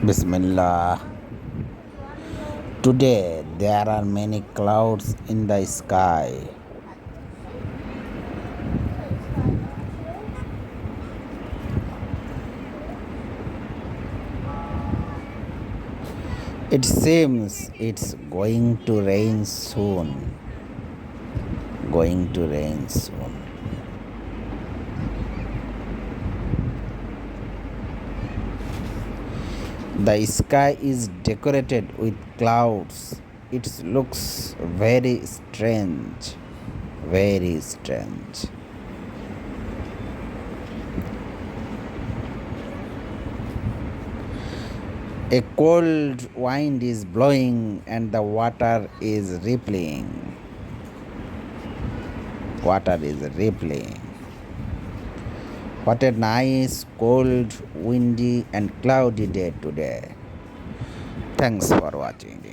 Bismillah. Today there are many clouds in the sky. It seems it's going to rain soon. Going to rain soon. The sky is decorated with clouds. It looks very strange. Very strange. A cold wind is blowing and the water is rippling. Water is rippling. What a nice, cold, windy, and cloudy day today. Thanks for watching.